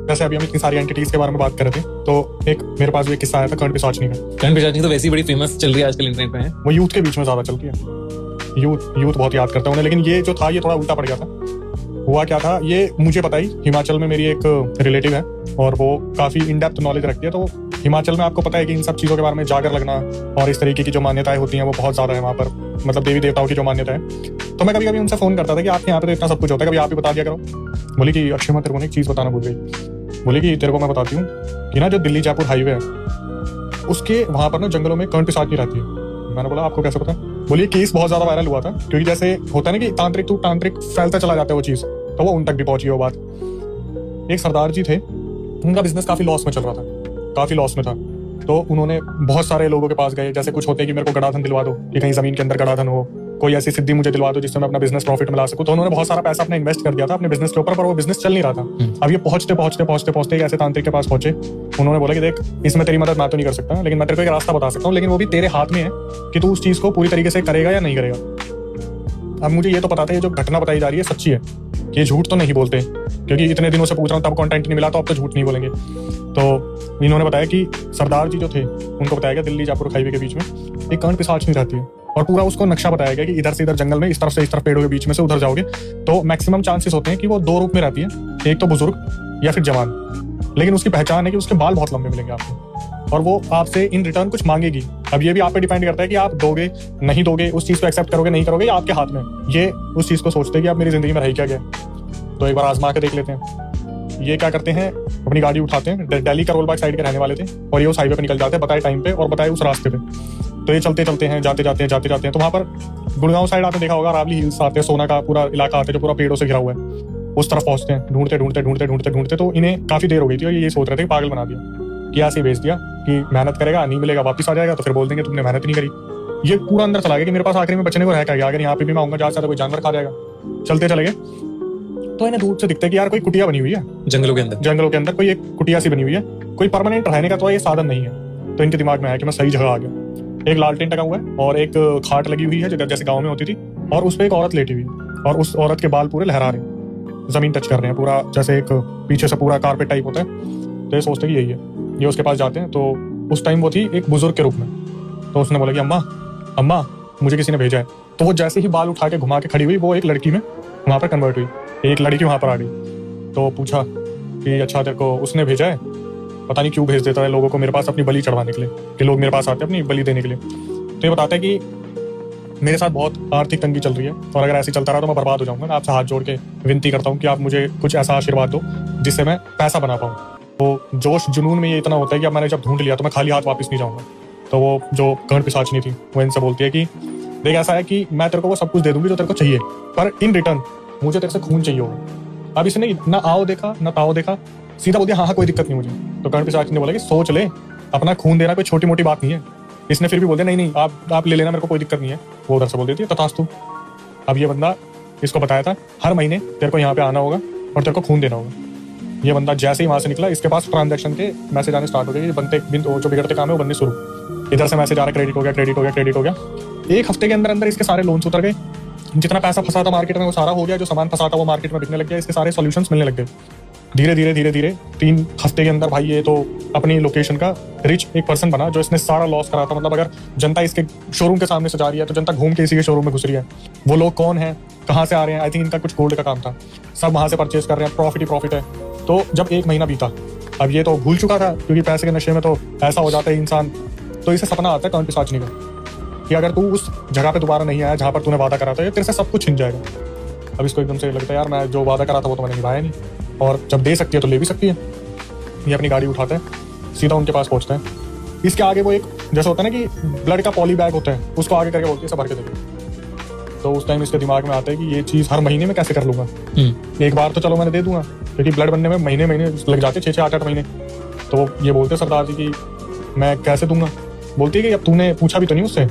जैसे अभी हम इतनी सारी एंटिटीज के बारे में बात कर रहे थे, तो एक मेरे पास भी एक किस्सा आया था कर्ण पिशाचनी का। कर्ण पिशाचनी तो वैसे ही बड़ी फेमस चल रही है आजकल इंटरनेट पे है। वो यूथ के बीच में ज्यादा चलती है, यूथ बहुत याद करता है उन्हें। लेकिन ये जो था ये थोड़ा उल्टा पड़ गया था। हुआ क्या था ये मुझे पता ही, हिमाचल में मेरी एक रिलेटिव है और वो काफी इन डेप्थ नॉलेज रखती है। तो हिमाचल में आपको पता है कि इन सब चीजों के बारे में जागर लगना और इस तरीके की जो मान्यताएं होती हैं वो बहुत ज्यादा है वहाँ पर, मतलब देवी देवताओं की जो मान्यता है। तो मैं कभी कभी उनसे फोन करता था कि आपके यहाँ पे तो इतना सब कुछ होता है, कभी आप ही बता दिया करो। बोली कि अक्षय मैं तेरे को एक चीज बताना भूल गई। बोली कि तेरे को मैं बताती हूँ कि ना जो दिल्ली जयपुर हाईवे है उसके वहां पर ना जंगलों में कर्ण पिशाचनी रहती है। मैंने बोला आपको कैसे पता? बोलिए केस बहुत ज्यादा वायरल हुआ था, क्योंकि जैसे होता है ना कि तांत्रिक फैलता चला जाता है वो चीज, तो वो उन तक भी पहुंची वो बात। एक सरदार जी थे, उनका बिजनेस काफी लॉस में चल रहा था, काफी लॉस में था। तो उन्होंने बहुत सारे लोगों के पास गए, जैसे कुछ होते हैं कि मेरे को गड़ाधन दिलवा दो, कि कहीं जमीन के अंदर गड़ाधन हो, कोई ऐसी सिद्धि मुझे दिलवा दो जिससे मैं अपना बिजनेस प्रॉफिट में ला सकूं। तो उन्होंने बहुत सारा पैसा अपना इन्वेस्ट कर दिया था अपने बिजनेस के ऊपर, पर वो बिजनेस चल नहीं रहा था। अब ये पहुंचते एक ऐसे तांत्रिक के पास पहुंचे। उन्होंने बोला कि देख, इसमें तेरी मदद मैं तो नहीं कर सकता, लेकिन मैं तेरे को एक रास्ता बता सकता हूँ, लेकिन वो भी तेरे हाथ में है कि तू उस चीज को पूरी तरीके से करेगा या नहीं करेगा। अब मुझे ये तो पता था ये जो घटना बताई जा रही है सच्ची है, कि झूठ तो नहीं बोलते, क्योंकि इतने दिनों से पूछ रहा हूँ तब कंटेंट नहीं मिला, तो अब तो झूठ नहीं बोलेंगे। तो इन्होंने बताया कि सरदार जी जो थे उनको बताया गया दिल्ली जयपुर हाईवे के बीच में एक कर्ण पिशाचनी रहती है, और पूरा उसको नक्शा बताया गया कि इधर से इधर जंगल में, इस तरफ से इस तरफ पेड़ों के बीच में से उधर जाओगे तो मैक्सिमम चांसेस होते हैं कि वो दो रूप में रहती है, एक तो बुजुर्ग या फिर जवान। लेकिन उसकी पहचान है कि उसके बाल बहुत लंबे मिलेंगे आपको, और वो आपसे इन रिटर्न कुछ मांगेगी। अब ये भी आप पे डिपेंड करता है कि आप दोगे नहीं दोगे, उस चीज को एक्सेप्ट करोगे नहीं करोगे, ये आपके हाथ में। ये उस चीज को सोचते हैं कि आप मेरी जिंदगी में रह क्या गया, तो एक बार आजमा के देख लेते हैं। ये क्या करते हैं, अपनी गाड़ी उठाते हैं, दिल्ली का रोलबाग साइड के रहने वाले थे, और ये उस हाईवे पे निकल जाते हैं बताए टाइम पे और बताए उस रास्ते पे। तो ये चलते हैं, जाते जाते हैं, तो वहाँ पर गुड़गांव साइड आपने देखा होगा, रावली हिल्स आते हैं, सोना का पूरा इलाका आता है जो पूरा पेड़ों से घिरा हुआ है, उस तरफ पहुंचते हैं। ढूंढते तो इन्हें काफी देर हो गई थी और ये सोच रहे थे कि पागल बना दिया, कि ऐसे ही भेज दिया कि मेहनत करेगा नहीं मिलेगा, वापस आ जाएगा तो फिर बोल देंगे तुमने मेहनत नहीं करी। ये पूरा अंदर चला गया कि मेरे पास आखिरी में बचने को रह क्या गया, अगर यहाँ पे भी मैं आऊंगा ज्यादा कोई जानवर खा जाएगा। चलते चले गए तो इन्हें दूर से दिखता है कि यार कोई कुटिया बनी हुई है जंगलों के अंदर कोई एक कुटिया सी बनी हुई है, कोई परमानेंट रहने का तो ये साधन नहीं है। तो इनके दिमाग में आया कि मैं सही जगह आ गया। एक लालटेन टंगा हुआ है और एक खाट लगी हुई है जैसे गाँव में होती थी, और उस पर एक औरत लेटी हुई, और उस औरत के बाल पूरे लहरा रहे हैं, जमीन टच कर रहे हैं पूरा, जैसे एक पीछे से पूरा कारपेट टाइप होता है। तो ये सोचते कि यही है। ये उसके पास जाते हैं, तो उस टाइम वो थी एक बुजुर्ग के रूप में। तो उसने बोला कि अम्मा मुझे किसी ने भेजा है। तो वो जैसे ही बाल उठा के घुमा के खड़ी हुई, वो एक लड़की में वहां पर कन्वर्ट हुई, एक लड़की वहां पर आ गई। तो पूछा कि अच्छा तेरे को उसने भेजा है, पता नहीं क्यों भेज देता है लोगों को मेरे पास अपनी बलि चढ़वाने के लिए, कि लोग मेरे पास आते हैं अपनी बलि देने के लिए। तो ये बताता है कि मेरे साथ बहुत आर्थिक तंगी चल रही है, और अगर ऐसे चलता रहा तो मैं बर्बाद हो जाऊंगा। मैं आपसे हाथ जोड़ के विनती करता हूँ कि आप मुझे कुछ ऐसा आशीर्वाद दो जिससे मैं पैसा बना पाऊँ। तो जोश जुनून में ये इतना होता है कि अब मैंने जब ढूंढ लिया तो मैं खाली हाथ वापस नहीं जाऊंगा। तो वो जो कर्ण पिशाचनी थी वो इनसे बोलती है कि देख ऐसा है कि मैं तेरे को वो सब कुछ दे दूंगी जो तेरे को चाहिए, पर इन रिटर्न मुझे तेरे से खून चाहिए होगा। अब इसने ना आओ देखा ना ताओ देखा, सीधा बोल दिया हाँ कोई दिक्कत नहीं मुझे। तो कर्ण पिशाचनी ने बोला कि सोच ले, अपना खून देना कोई छोटी मोटी बात नहीं है। इसने फिर भी बोल दिया नहीं आप ले लेना, मेरे को कोई दिक्कत नहीं है। वो उधर से बोल देती है तथास्तु। अब ये बंदा, इसको बताया था हर महीने तेरे को यहाँ पे आना होगा और तेरे को खून देना होगा। ये बंदा जैसे ही वहां से निकला, इसके पास ट्रांजैक्शन के मैसेज आने स्टार्ट हो गए, बनते जो बिगड़ते काम है वो बनने शुरू। इधर से मैसेज आ रहा, क्रेडिट हो गया। एक हफ्ते के अंदर इसके सारे लोन्स उतर गए, जितना पैसा फंसा था मार्केट में वो सारा हो गया, जो सामान फंसा था वो मार्केट में बिकने लग गया, इसके सारे सॉल्यूशंस मिलने लग गए। धीरे 3 हफ्ते के अंदर भाई ये तो अपनी लोकेशन का रिच एक पर्सन बना, जो इसने सारा लॉस करा था। मतलब अगर जनता इसके शोरूम के सामने से जा रही है तो जनता घूम के इसी के शोरूम में घुस रही है। वो लोग कौन है, कहाँ से आ रहे हैं, आई थिंक इनका कुछ गोल्ड का काम था, सब वहां से परचेज कर रहे हैं, प्रॉफिट ही प्रॉफिट है। तो जब 1 महीना बीता, अब ये तो भूल चुका था, क्योंकि पैसे के नशे में तो ऐसा हो जाता है इंसान। तो इसे सपना आता है कर्ण पिशाचनी का, कि अगर तू उस जगह पे दोबारा नहीं आया जहाँ पर तूने वादा करा था, तेरे से सब कुछ छिन जाएगा। अब इसको एकदम से लगता है यार मैं जो वादा करा था वो तो मैंने निभाया नहीं, और जब दे सकती है तो ले भी सकती है। ये अपनी गाड़ी उठाता है, सीधा उनके पास पहुंचता है। इसके आगे वो एक जैसा होता है ना कि ब्लड का पॉली बैग होता है, उसको आगे करके बोलती है सब भर के देगी। तो उस टाइम इसके दिमाग में आता है कि ये चीज़ हर महीने में कैसे कर लूंगा। एक बार तो चलो मैंने दे दूंगा, क्योंकि ब्लड बनने में महीने लग जाते, 6 8 महीने। तो ये बोलते सरदार जी की मैं कैसे दूंगा। बोलती है कि अब तूने पूछा भी तो नहीं उससे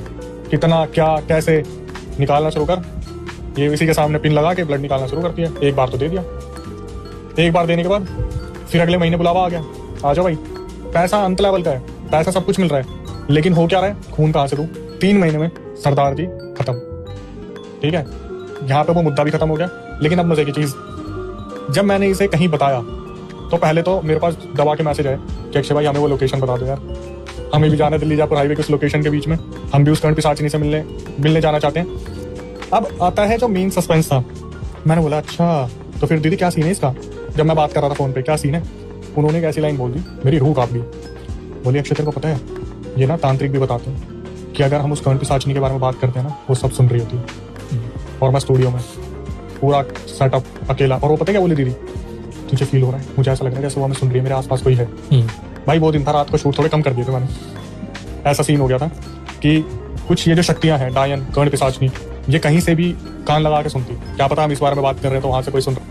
कितना क्या कैसे, निकालना शुरू कर। ये इसी के सामने पिन लगा के ब्लड निकालना शुरू करती है। एक बार तो दे दिया, एक बार देने के बाद फिर अगले महीने बुलावा आ गया, आ जाओ भाई, पैसा अंत लेवल का है, पैसा सब कुछ मिल रहा है, लेकिन हो क्या रहा है, खून कहाँ से दूं। 3 महीने में सरदार जी खत्म। ठीक है, यहाँ पे वो मुद्दा भी खत्म हो गया। लेकिन अब मजे की चीज, जब मैंने इसे कहीं बताया तो पहले तो मेरे पास दबा के मैसेज आया कि अक्षय भाई हमें वो लोकेशन बता दो यार, हमें भी जाना है दिल्ली जयपुर हाईवे के उस लोकेशन के बीच में, हम भी उस कर्ण पिशाचिनी से मिलने जाना चाहते हैं। अब आता है जो मेन सस्पेंस था। मैंने बोला अच्छा तो फिर दीदी क्या सीन है इसका, जब मैं बात कर रहा था फोन पे क्या सीन है, उन्होंने एक ऐसी लाइन बोल दी, मेरी रूह कांप गई। बोली अक्षय तेरे को पता है ये ना तांत्रिक भी बताते हैं कि अगर हम उस कर्ण पिशाचिनी के बारे में बात करते हैं ना वो सब सुन रही होती है। और मैं स्टूडियो में पूरा सेटअप अकेला, और वो पता है क्या बोली दीदी, तुझे फील हो रहा है, मुझे ऐसा लग रहा है जैसे वो हमें सुन रही है, मेरे आसपास कोई है। भाई वो दिन था, रात को शूट थोड़े कम कर दिए थे मैंने। ऐसा सीन हो गया था कि कुछ ये जो शक्तियां हैं, डायन, कर्ण पिशाचिनी, ये कहीं से भी कान लगा के सुनती, क्या पता हम इस बारे में बात कर रहे हैं तो वहां से कोई सुन रहा